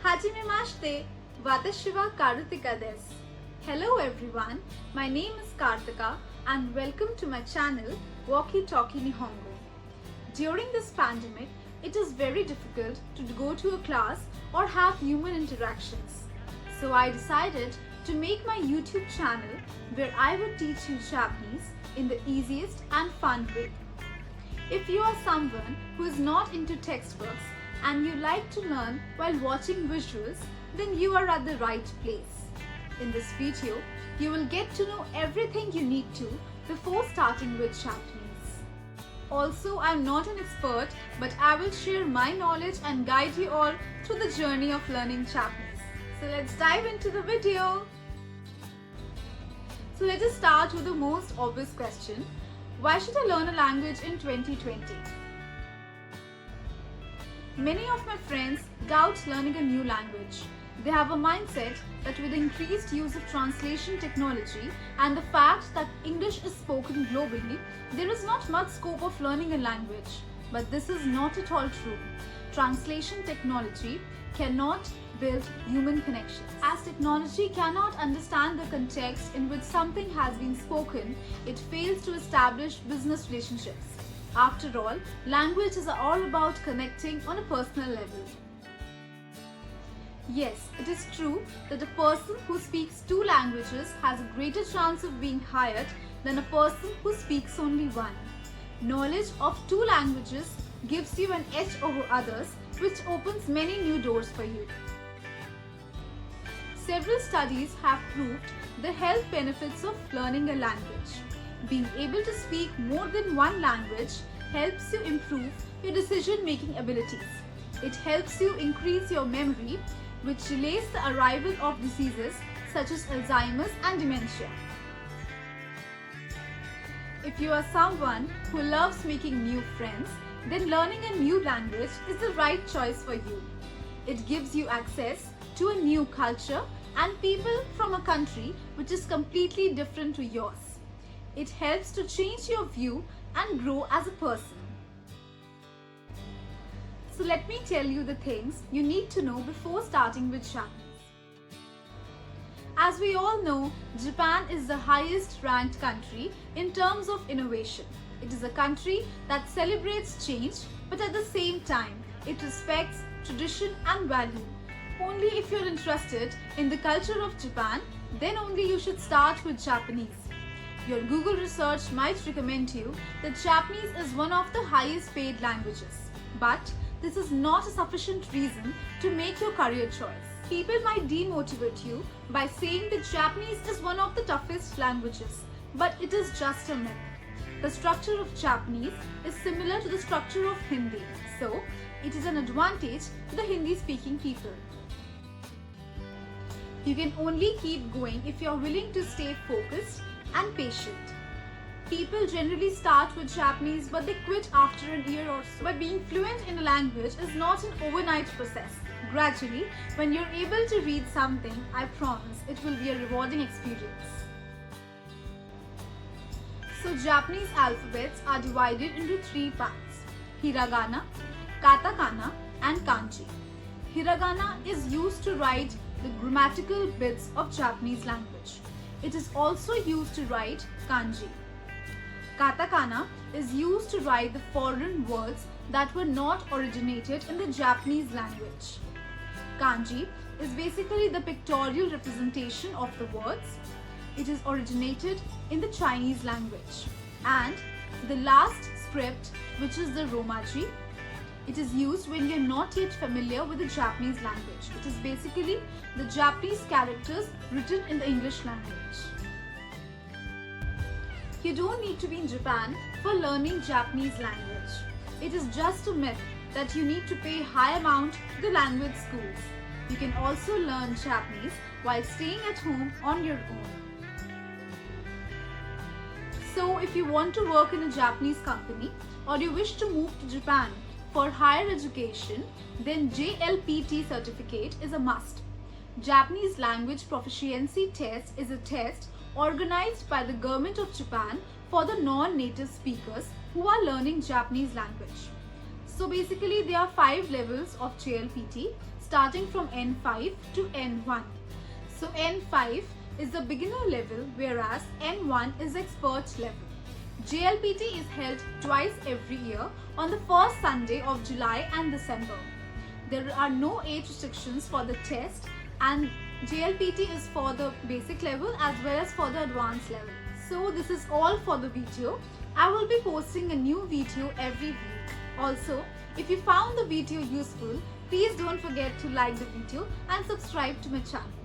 Hajime mashite, watashi wa Karthika desu. Hello everyone, my name is Karthika and welcome to my channel Walkie Talkie Nihongo. During this pandemic, it is very difficult to go to a class or have human interactions. So I decided to make my YouTube channel where I would teach you Japanese in the easiest and fun way. If you are someone who is not into textbooks and you like to learn while watching visuals, then you are at the right place. In this video, you will get to know everything you need to before starting with Japanese. Also, I am not an expert, but I will share my knowledge and guide you all through the journey of learning Japanese. So let's dive into the video. So let us start with the most obvious question. Why should I learn a language in 2020? Many of my friends doubt learning a new language. They have a mindset that with increased use of translation technology and the fact that English is spoken globally, there is not much scope of learning a language. But this is not at all true. Translation technology cannot build human connections. As technology cannot understand the context in which something has been spoken, it fails to establish business relationships. After all, language is all about connecting on a personal level. Yes, it is true that a person who speaks two languages has a greater chance of being hired than a person who speaks only one. Knowledge of two languages gives you an edge over others, which opens many new doors for you. Several studies have proved the health benefits of learning a language. Being able to speak more than one language helps you improve your decision-making abilities. It helps you increase your memory, which delays the arrival of diseases such as Alzheimer's and dementia. If you are someone who loves making new friends, then learning a new language is the right choice for you. It gives you access to a new culture and people from a country which is completely different to yours. It helps to change your view and grow as a person. So let me tell you the things you need to know before starting with Japanese. As we all know, Japan is the highest ranked country in terms of innovation. It is a country that celebrates change, but at the same time, it respects tradition and value. Only if you're interested in the culture of Japan, then only you should start with Japanese. Your Google research might recommend you that Japanese is one of the highest paid languages. But this is not a sufficient reason to make your career choice. People might demotivate you by saying that Japanese is one of the toughest languages, but it is just a myth. The structure of Japanese is similar to the structure of Hindi, so it is an advantage to the Hindi-speaking people. You can only keep going if you are willing to stay focused and patient. People generally start with Japanese but they quit after a year or so. But being fluent in a language is not an overnight process. Gradually, when you're able to read something, I promise it will be a rewarding experience. So Japanese alphabets are divided into three parts: Hiragana, Katakana and Kanji. Hiragana is used to write the grammatical bits of Japanese language. It is also used to write kanji. Katakana is used to write the foreign words that were not originated in the Japanese language. Kanji is basically the pictorial representation of the words. It is originated in the Chinese language. And the last script, which is the Romaji, it is used when you're not yet familiar with the Japanese language. It is basically the Japanese characters written in the English language. You don't need to be in Japan for learning Japanese language. It is just a myth that you need to pay high amount to the language schools. You can also learn Japanese while staying at home on your own. So if you want to work in a Japanese company or you wish to move to Japan for higher education, then JLPT certificate is a must. Japanese Language Proficiency Test is a test organized by the government of Japan for the non-native speakers who are learning Japanese language. So basically there are 5 levels of JLPT. starting from N5 to N1. So N5 is the beginner level, whereas N1 is expert level. JLPT is held twice every year on the first Sunday of July and December. There are no age restrictions for the test, and JLPT is for the basic level as well as for the advanced level. So this is all for the video. I will be posting a new video every week. Also, if you found the video useful, please don't forget to like the video and subscribe to my channel.